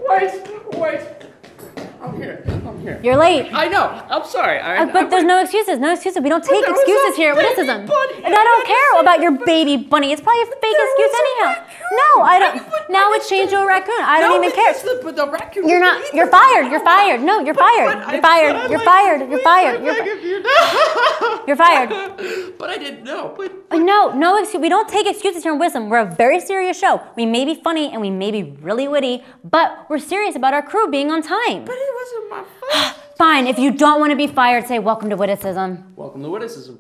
Wait. I'm here. You're late. I know. I'm sorry. But there's no excuses. We don't take excuses here at Witticism. And I don't care about your baby bunny. It's probably a fake excuse anyhow. No, I don't. Now it's changed to a raccoon. I don't even care. But the raccoon. You're not. You're fired. You're fired. No, you're fired. You're fired. You're fired. You're fired. You're fired. But I didn't know. No excuse. We don't take excuses here in Wisdom. We're a very serious show. We may be funny and we may be really witty, but we're serious about our crew being on time. But it wasn't my fault. Fine. If you don't want to be fired, say welcome to Witticism. Welcome to Witticism.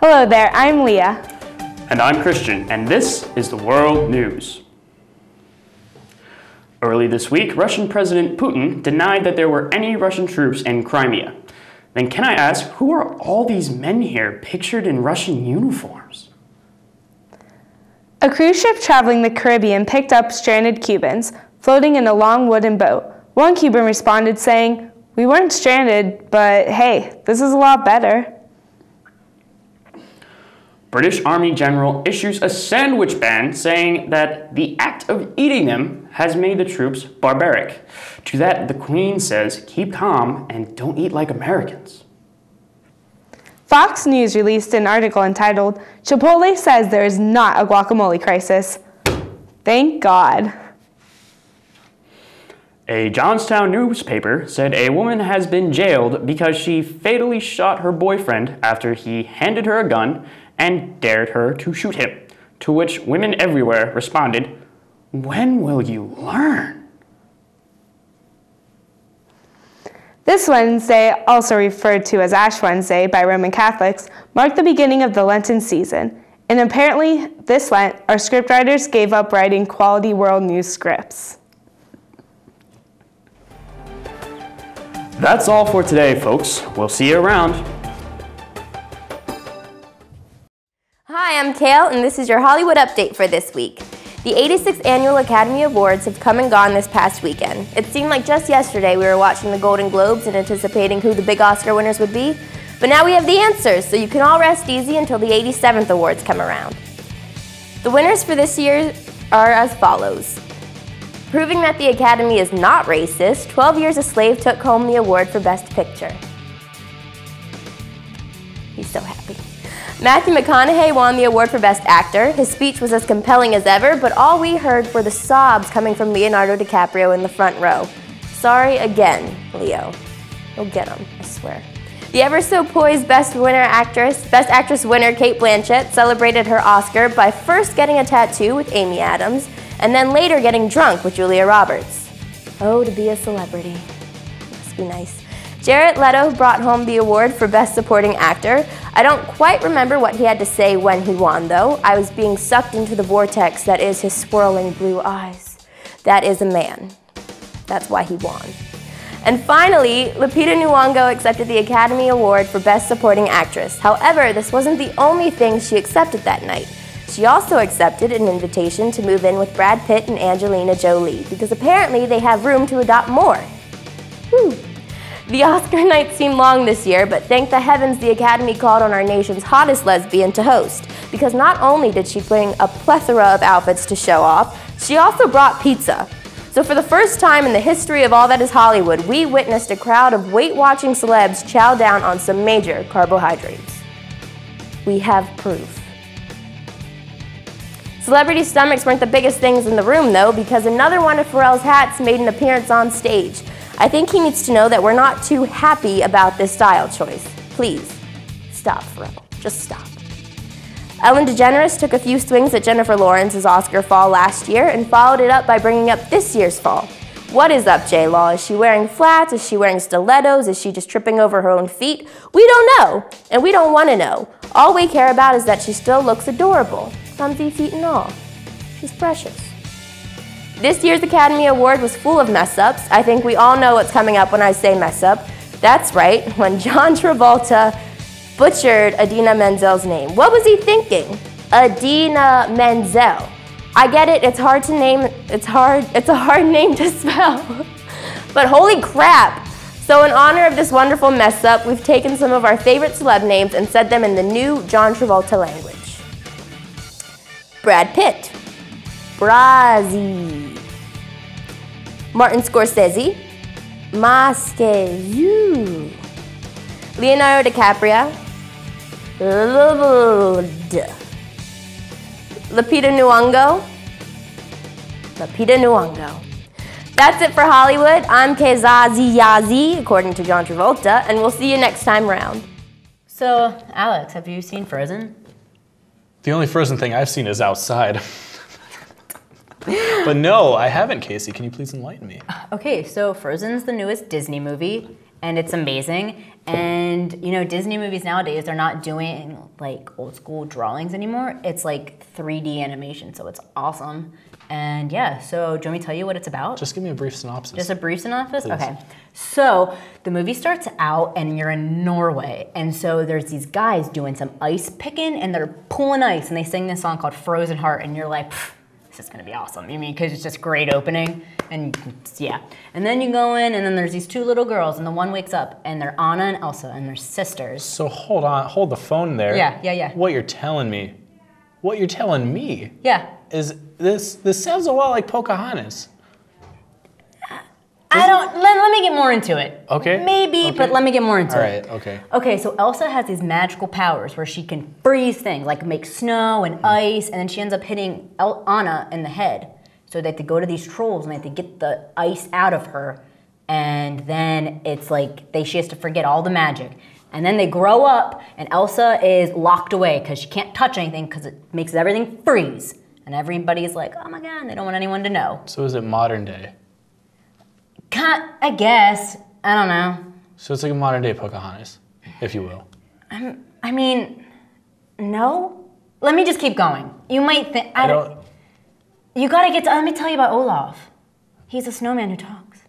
Hello there, I'm Leah. And I'm Christian, and this is the World News. Early this week, Russian President Putin denied that there were any Russian troops in Crimea. Then can I ask, who are all these men here pictured in Russian uniforms? A cruise ship traveling the Caribbean picked up stranded Cubans floating in a long wooden boat. One Cuban responded saying, "We weren't stranded, but hey, this is a lot better." British Army General issues a sandwich ban saying that the act of eating them has made the troops barbaric. To that, the Queen says, keep calm and don't eat like Americans. Fox News released an article entitled, "Chipotle says there is not a guacamole crisis." Thank God. A Johnstown newspaper said a woman has been jailed because she fatally shot her boyfriend after he handed her a gun and dared her to shoot him, to which women everywhere responded, "When will you learn?" This Wednesday, also referred to as Ash Wednesday by Roman Catholics, marked the beginning of the Lenten season. And apparently, this Lent, our scriptwriters gave up writing quality world news scripts. That's all for today, folks. We'll see you around. Hi, I'm Kale, and this is your Hollywood update for this week. The 86th Annual Academy Awards have come and gone this past weekend. It seemed like just yesterday we were watching the Golden Globes and anticipating who the big Oscar winners would be, but now we have the answers, so you can all rest easy until the 87th awards come around. The winners for this year are as follows. Proving that the Academy is not racist, 12 Years a Slave took home the award for Best Picture. He's so happy. Matthew McConaughey won the award for Best Actor. His speech was as compelling as ever, but all we heard were the sobs coming from Leonardo DiCaprio in the front row. Sorry again, Leo. You'll get him, I swear. The ever so poised Best Actress winner Cate Blanchett celebrated her Oscar by first getting a tattoo with Amy Adams, and then later getting drunk with Julia Roberts. Oh, to be a celebrity. Must be nice. Jared Leto brought home the award for Best Supporting Actor. I don't quite remember what he had to say when he won, though. I was being sucked into the vortex that is his swirling blue eyes. That is a man. That's why he won. And finally, Lupita Nyong'o accepted the Academy Award for Best Supporting Actress. However, this wasn't the only thing she accepted that night. She also accepted an invitation to move in with Brad Pitt and Angelina Jolie, because apparently they have room to adopt more. Whew. The Oscar night seemed long this year, but thank the heavens the Academy called on our nation's hottest lesbian to host, because not only did she bring a plethora of outfits to show off, she also brought pizza. So for the first time in the history of all that is Hollywood, we witnessed a crowd of weight-watching celebs chow down on some major carbohydrates. We have proof. Celebrity stomachs weren't the biggest things in the room, though, because another one of Pharrell's hats made an appearance on stage. I think he needs to know that we're not too happy about this style choice. Please, stop, Pharrell. Just stop. Ellen DeGeneres took a few swings at Jennifer Lawrence's Oscar fall last year and followed it up by bringing up this year's fall. What is up, J-Law? Is she wearing flats? Is she wearing stilettos? Is she just tripping over her own feet? We don't know, and we don't want to know. All we care about is that she still looks adorable, clumsy feet and all. She's precious. This year's Academy Award was full of mess-ups. I think we all know what's coming up when I say mess-up. That's right, when John Travolta butchered Idina Menzel's name. What was he thinking? Idina Menzel. I get it, it's hard to name, it's a hard name to spell. But holy crap! So in honor of this wonderful mess up, we've taken some of our favorite celeb names and said them in the new John Travolta language. Brad Pitt. Brazzi. Martin Scorsese. Masquezoo. Leonardo DiCaprio. Lupita Nyong'o. Lupita Nyong'o. That's it for Hollywood. I'm Kezazi Yazi, according to John Travolta, and we'll see you next time round. So, Alex, have you seen Frozen? The only Frozen thing I've seen is outside. But no, I haven't, Casey. Can you please enlighten me? Okay, so Frozen's the newest Disney movie, and it's amazing. And, you know, Disney movies nowadays, they're not doing, like, old school drawings anymore. It's, like, 3D animation, so it's awesome. And, yeah, so do you want me to tell you what it's about? Just give me a brief synopsis. Just a brief synopsis? Please. Okay. So the movie starts out and you're in Norway. And so there's these guys doing some ice picking and they're pulling ice and they sing this song called Frozen Heart and you're like, this is gonna be awesome. I mean, because it's just great opening and yeah. And then you go in and then there's these two little girls and the one wakes up and they're Anna and Elsa and they're sisters. So hold on, hold the phone there. Yeah. What you're telling me Yeah. is this sounds a lot like Pocahontas. Let me get more into it. Okay. Maybe, okay. but let me get more into All it. right, okay. Okay, so Elsa has these magical powers where she can freeze things, like make snow and ice, and then she ends up hitting Anna in the head. So they have to go to these trolls and they have to get the ice out of her, and then it's like she has to forget all the magic. And then they grow up, and Elsa is locked away because she can't touch anything because it makes everything freeze. And everybody's like, oh my God, they don't want anyone to know. So is it modern day? I guess. I don't know. So it's like a modern day Pocahontas, if you will. I mean, no. Let me just keep going. You might think, you gotta get to, let me tell you about Olaf. He's a snowman who talks.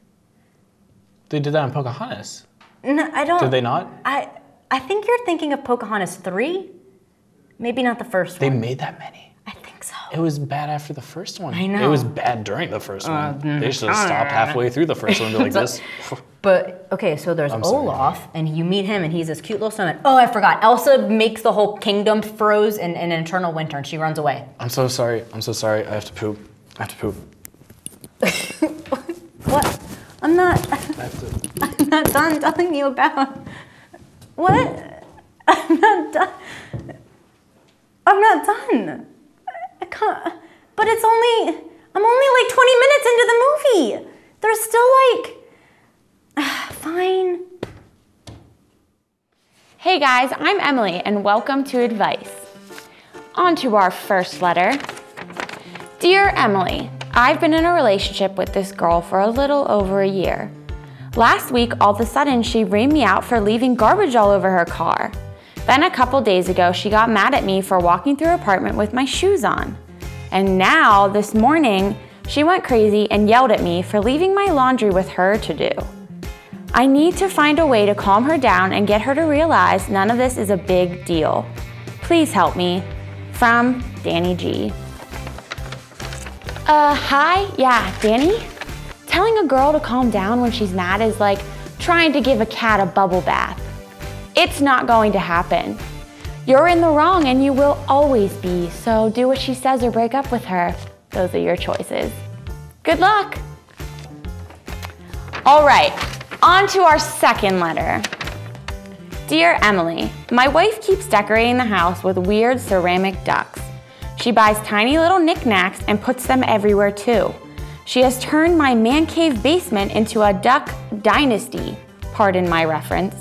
They did that in Pocahontas. No, I don't. Did they not? I think you're thinking of Pocahontas 3. Maybe not the first They one. made that many. I think so. It was bad after the first one. I know. It was bad during the first one. They should have stopped halfway through the first one and be like this. But, okay, so there's I'm sorry. Olaf, and you meet him, and he's this cute little snowman. Oh, I forgot. Elsa makes the whole kingdom froze in an eternal winter, and she runs away. I'm so sorry. I have to poop. What? I'm not I have to. I'm not done telling you about... What? I'm not done. I can't... But it's only... I'm only like 20 minutes into the movie. There's still like... Fine. Hey guys, I'm Emily and welcome to Advice. On to our first letter. Dear Emily, I've been in a relationship with this girl for a little over a year. Last week, all of a sudden, she reamed me out for leaving garbage all over her car. Then a couple days ago, she got mad at me for walking through her apartment with my shoes on. And now, this morning, she went crazy and yelled at me for leaving my laundry with her to do. I need to find a way to calm her down and get her to realize none of this is a big deal. Please help me. From Danny G. Hi, yeah, Danny? Telling a girl to calm down when she's mad is like trying to give a cat a bubble bath. It's not going to happen. You're in the wrong and you will always be, so do what she says or break up with her. Those are your choices. Good luck. All right, on to our second letter. Dear Emily, my wife keeps decorating the house with weird ceramic ducks. She buys tiny little knickknacks and puts them everywhere too. She has turned my man cave basement into a duck dynasty, pardon my reference.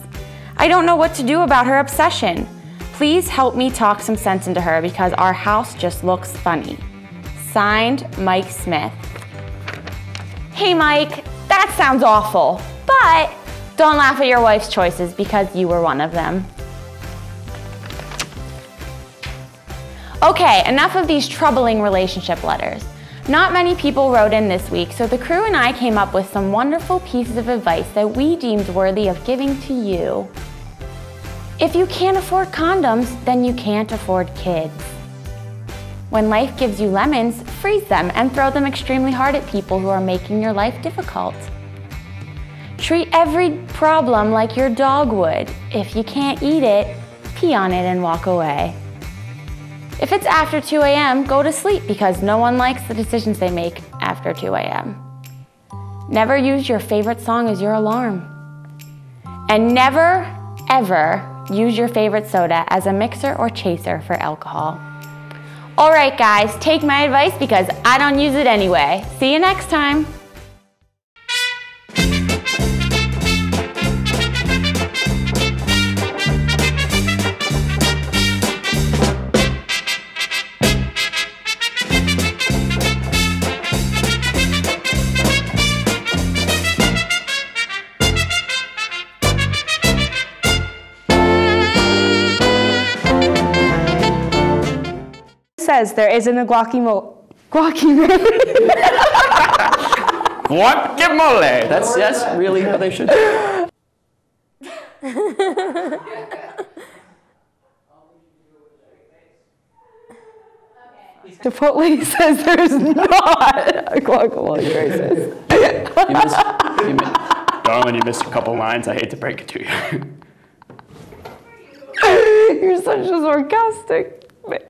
I don't know what to do about her obsession. Please help me talk some sense into her because our house just looks funny. Signed, Mike Smith. Hey Mike, that sounds awful, but don't laugh at your wife's choices because you were one of them. Okay, enough of these troubling relationship letters. Not many people wrote in this week, so the crew and I came up with some wonderful pieces of advice that we deemed worthy of giving to you. If you can't afford condoms, then you can't afford kids. When life gives you lemons, freeze them and throw them extremely hard at people who are making your life difficult. Treat every problem like your dog would. If you can't eat it, pee on it and walk away. If it's after 2 a.m., go to sleep because no one likes the decisions they make after 2 a.m. Never use your favorite song as your alarm. And never, ever use your favorite soda as a mixer or chaser for alcohol. All right, guys, take my advice because I don't use it anyway. See you next time. Says there isn't a guacamole. Guacamole! That's really how they should do it. Chipotle says there's not a guacamole crisis. Darling, you missed a couple lines. I hate to break it to you. You're such a sarcastic.